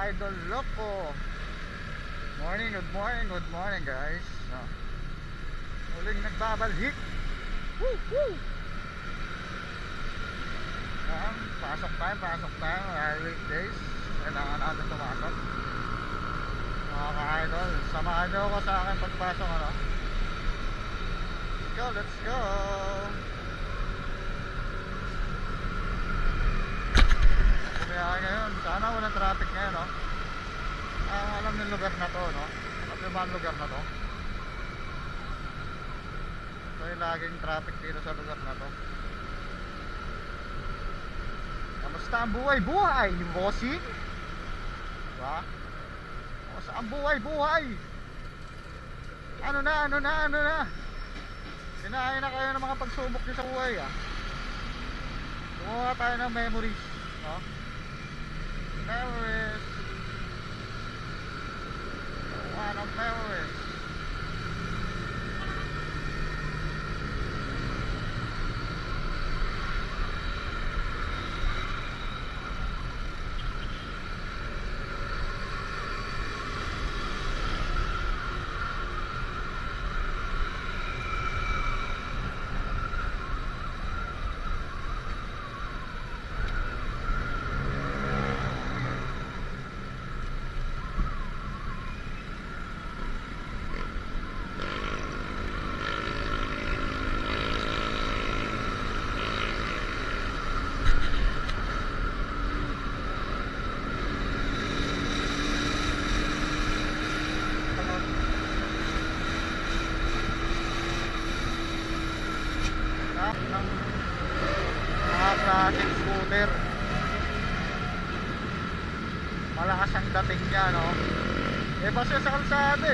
Idol Loco. Morning, good morning guys. Muling nagbabalik. Woo, woo. Pasok tayo, weekdays. Kailangan natin tumasok. Mga ka-idol, samahan nyo ako sa akin pagpasok, ano? Let's go. Kaya ngayon, sana walang traffic ngayon, no? Alam yung lugar na to, no? Alam yung mga lugar na to. So yung laging traffic dito sa lugar na to. Kamusta ang buhay-buhay, bossing? Diba? Kamusta ang buhay-buhay? Ano na? Sinahay na kayo ng mga pagsubok nyo sa buhay, ah. Gumawa tayo ng memories, no? Memories. One of memories. Ng mga klaseng scooter, malakas ang dating niya, no? Basta sa kalsada,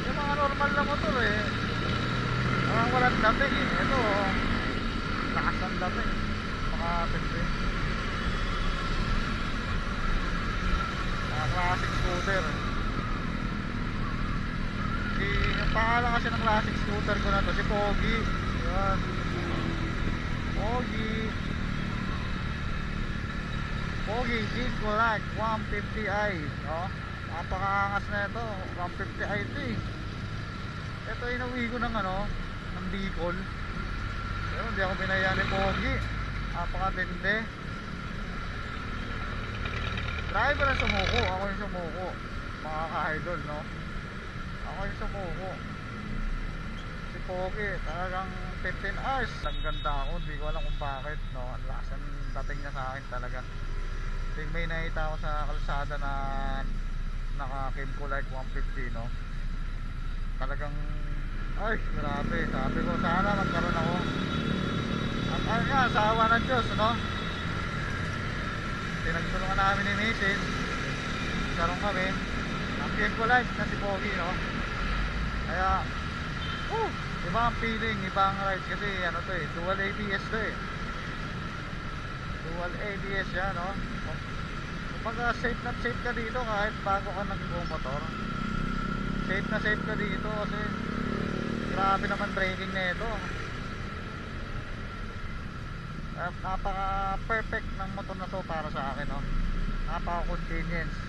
yung mga normal na motor, parang walang dating, ito lakas ang dating, makatindi, mga klaseng scooter. Yung pangalan kasi ng klaseng scooter ko na to, si Pogi. Yan, Pogi G-Collect 150i, no? Napakaangas na ito, 150i ito, ito inuwi ko ng ng Bicol. Pero hindi ako binaya ni Pogi, napakatindi. Driver na sumuko, ako yung sumuko, mga ka-idol, no? Ako yung sumuko. Si Pogi talagang 15 hours. Ang ganda ako, hindi ko alam kung bakit, no? Ang lakas ang dating niya sa akin talaga. May nakita ako sa kalsada na naka Kim-Collect 150, no? Talagang ay grabe, sabi ko sana magkaroon ako. At ayun nga, sa awa ng Diyos, no? Pinagtulungan namin ni Mrs. Karoon kami ang Kim-Collect na si Pogi, no? Kaya iba ang feeling, iba ang rides kasi to dual ABS to dual ABS yan, no? Kapag safe na safe ka dito kahit bago ka nag-motor, safe na safe ka dito kasi grabe naman braking na ito. Napaka perfect ng motor na to para sa akin, no? Napaka convenience.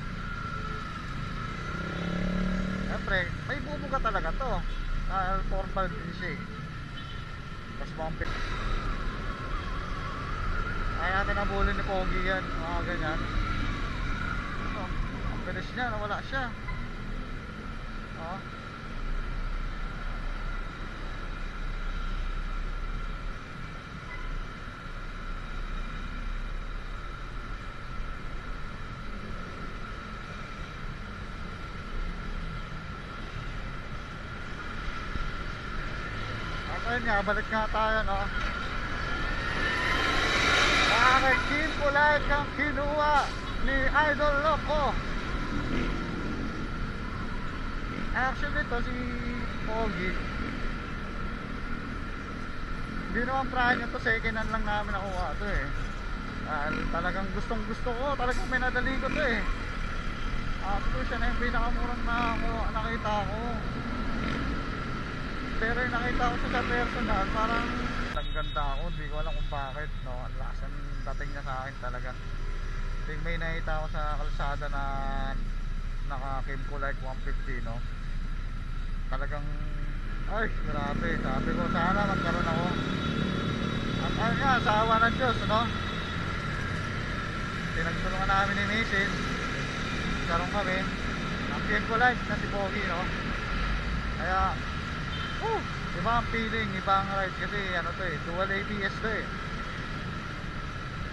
Siyempre may bubuga talaga to, formal din siya, tapos bumpit. Kaya natin nabulin ni Pogi yan, mga ganyan. Ang bilis niya, nawala siya. Ayun nga, balik nga tayo, no? Bakit Kim-Collect ang kinuha ni Idol Loco? Actually to si Pogi, hindi naman prime nyo to, second hand lang namin nakuha to talagang gustong gusto ko, talagang minadali ko to actually siya na yung pinakamurang nakita ko. Pero yung nakita ko sa personal, parang ang ganda ako, hindi ko alam kung bakit, no? Ang lakas ang dating niya sa akin talaga. may nakita ako sa kalsada na naka Kimco like 150, no? Talagang ay grabe, sabi ko sana magkaroon ako. At ayun nga, sa awa ng Diyos, no? Pinagtulungan namin ni Mrs. Karoon kami ang Kimco like na si Pogi, no? Kaya iba ang feeling, iba ang ride kasi ano to eh, dual ABS to eh.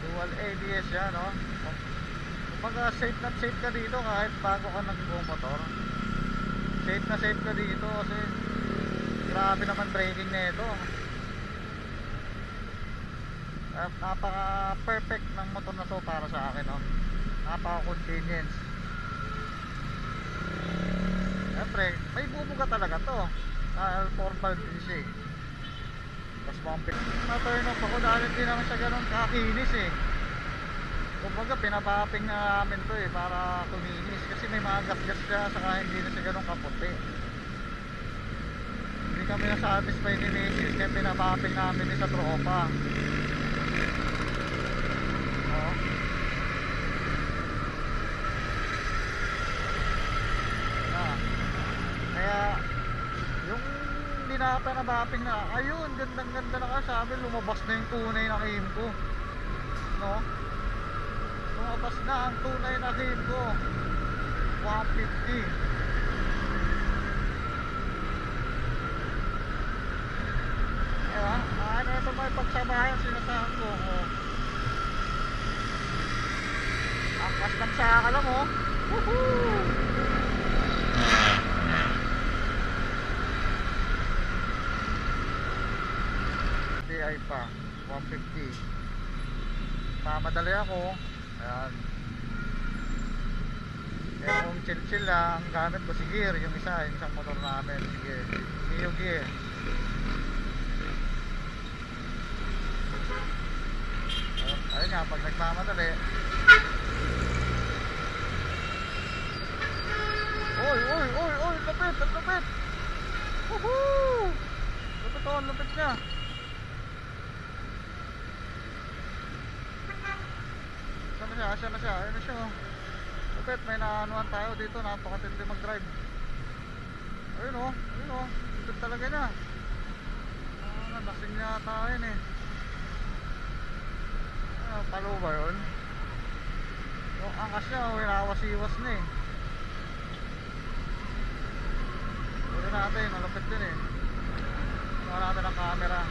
Dual ABS yan, no? Kumbaga safe na safe ka dito kahit bago ka nagbumotor. Safe na safe ka dito kasi grabe naman braking na ito. Napaka perfect ng motor na to para sa akin, no? Napaka convenience. Siyempre, may bubuga talaga to. Formal din siya eh. Tapos na-turn off ako dahil hindi naman siya ganun kakinis eh. Kumbaga pinapapping na namin to eh para kuminis. Kasi may mga gas-gas siya, saka hindi na siya ganun kaputi. Hindi kami na-satisfy ni Mrs. kaya pinapapping namin sa tropa. Kaya yung pinaping na ayun, gandang ganda na kasabi, lumabas na yung tunay na Kimco, no? Lumabas na ang tunay na Kimco 150. Ano ito may pagsabayan sinasahan ko, ang kastam sa akala mo. Woohoo! DI pa 150. Pamadali ako. Ayan. Pero kung chill lang, gamit ko si gear, yung isang motor namin, sige, Mio gear. Ayun nga, pag nagmamadali, oy, lapit. Woohoo! Lapit niya. Asya na siya, ayun na siya. Lapit, may naanuhan tayo dito, napakatindi mag-drive. Ayun o, lapit talaga niya. Lasing niya tayo yun eh. Palo ba yun? Yung angkas niya, winawas-iwas na eh. Pwede natin, malapit din eh. Tuwa natin ang camera.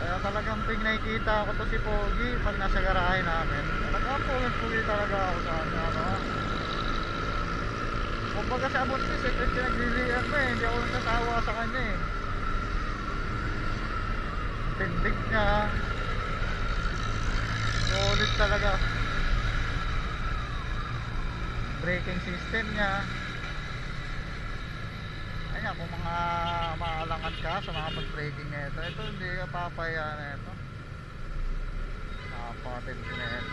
Kaya talagang ping nakikita ko to si Pogi pag nasa garahe namin. Talagang Pogi talaga ako sa ano. Kumbaga sa abot is pinaglilian ko eh, hindi ako nagtatawa sa kanya eh. Tindig niya, solid talaga. Braking system niya. Ayan, kung mga maalangan ka sa mga pag-braking na ito hindi ka papaya na ito. Napakatindi na ito.